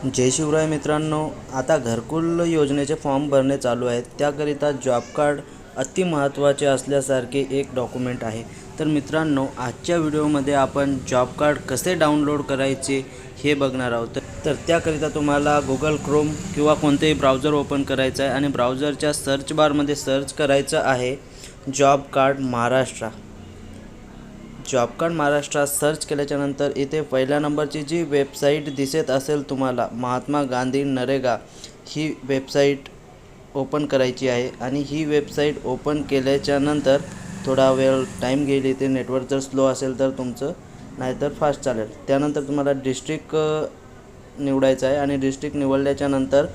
जय शिवराय मित्रांनो, आता घरकुल योजनेचे फॉर्म भरणे चालू आहेत. त्याकरिता जॉब कार्ड अति महत्त्वाचे असल्यासारखे एक डॉक्युमेंट आहे. तर मित्रांनो, आजच्या व्हिडिओमध्ये आपण जॉब कार्ड कसे डाउनलोड करायचे हे बघणार आहोत. तर त्याकरिता तुम्हाला गुगल क्रोम किंवा कोणतेही ब्राउझर ओपन करायचं आहे आणि ब्राउझरच्या सर्च बारमध्ये सर्च करायचं आहे job card Maharashtra. Job card Maharashtra search केल्याच्यानंतर इथे पहिल्या नंबरची जी वेबसाईट दिसत असेल तुम्हाला, महात्मा गांधी नरेगा, ही वेबसाईट ओपन करायची आहे. आणि ही वेबसाईट ओपन केल्याच्यानंतर थोडा वेळ टाईम घेईल. इथे नेटवर्क जर स्लो असेल तर तुमचं, नाहीतर फास्ट चालेल. त्यानंतर तुम्हाला डिस्ट्रिक्ट निवडायचं आहे आणि डिस्ट्रिक्ट निवडल्याच्यानंतर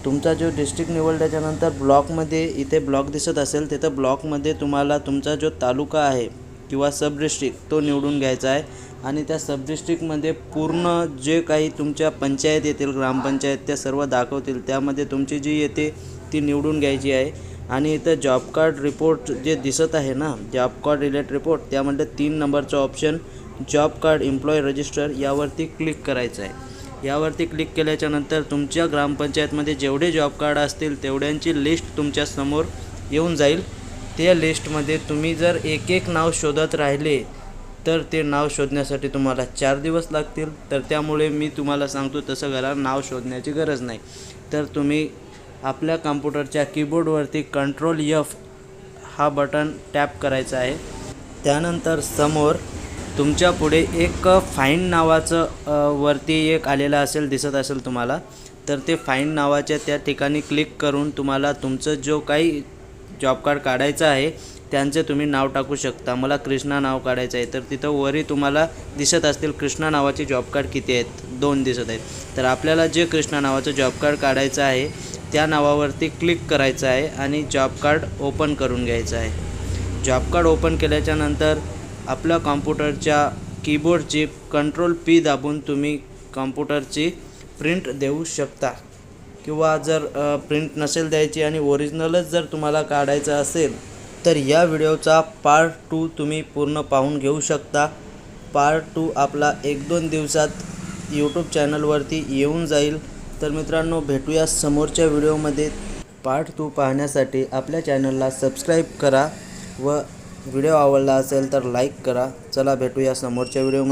तुमचा जो डिस्ट्रिक्ट निवडल्याच्यानंतर ब्लॉकमध्ये इथे ब्लॉक दिसत असेल, तिथं ब्लॉकमध्ये तुम्हाला तुमचा जो तालुका आहे किंवा सब डिस्ट्रिक्ट तो निवडून घ्यायचा आहे. आणि त्या सब डिस्ट्रिक्टमध्ये पूर्ण जे काही तुमच्या पंचायत येतील, ग्रामपंचायत, त्या सर्व दाखवतील. त्यामध्ये तुमची जी येते ती निवडून घ्यायची आहे. आणि इथं जॉब कार्ड रिपोर्ट जे दिसत आहे ना, जॉब कार्ड रिलेट रिपोर्ट, त्यामध्ये 3 नंबरचा option job card employ register यावरती क्लिक करायचं आहे. यावरती क्लिक केल्याच्यानंतर तुमच्या ग्रामपंचायतमध्ये जेवढे जॉब कार्ड असतील तेवढ्यांची लिस्ट तुमच्यासमोर येऊन जाईल. त्या लिस्टमध्ये तुम्ही जर एक नाव शोधत राहिले तर ते नाव शोधण्यासाठी तुम्हाला 4 दिवस लागतील. तर त्यामुळे मी तुम्हाला सांगतो तसं करा, नाव शोधण्याची गरज नाही. तर तुम्ही आपल्या कॉम्प्युटरच्या कीबोर्डवरती Ctrl+F हा बटन टॅप करायचा आहे. त्यानंतर समोर तुमच्या पुढे एक फाइंड नावाचं वरती एक आलेलं असेल, दिसत असेल तुम्हाला. तर ते फाइंड नावाच्या त्या ठिकाणी क्लिक करून तुम्हाला तुमचं जो काही जॉब कार्ड काढायचं आहे त्यांचे तुम्ही नाव टाकू शकता. मला कृष्णा नाव काढायचं आहे, तर तिथं वरी तुम्हाला दिसत असतील कृष्णा नावाचे जॉब कार्ड किती आहेत, 2 दिसत आहेत. तर आपल्याला जे कृष्णा नावाचं जॉब कार्ड काढायचं आहे त्या नावावरती क्लिक करायचं आहे आणि जॉब कार्ड ओपन करून घ्यायचं आहे. जॉब कार्ड ओपन केल्याच्यानंतर आपल्या कॉम्प्युटरच्या कीबोर्डची Ctrl+P दाबून तुम्ही कॉम्प्युटरची प्रिंट देऊ शकता. किंवा जर प्रिंट नसेल द्यायची आणि ओरिजिनलच जर तुम्हाला काढायचं असेल तर या व्हिडिओचा पार्ट 2 तुम्ही पूर्ण पाहून घेऊ शकता. पार्ट 2 आपला 1-2 दिवसात यूट्यूब चॅनलवरती येऊन जाईल. तर मित्रांनो, भेटूया समोरच्या व्हिडिओमध्ये. पार्ट 2 पाहण्यासाठी आपल्या चॅनलला सबस्क्राईब करा व व्हिडिओ आवडला असेल तर लाईक करा. चला भेटूया समोरच्या व्हिडिओमध्ये.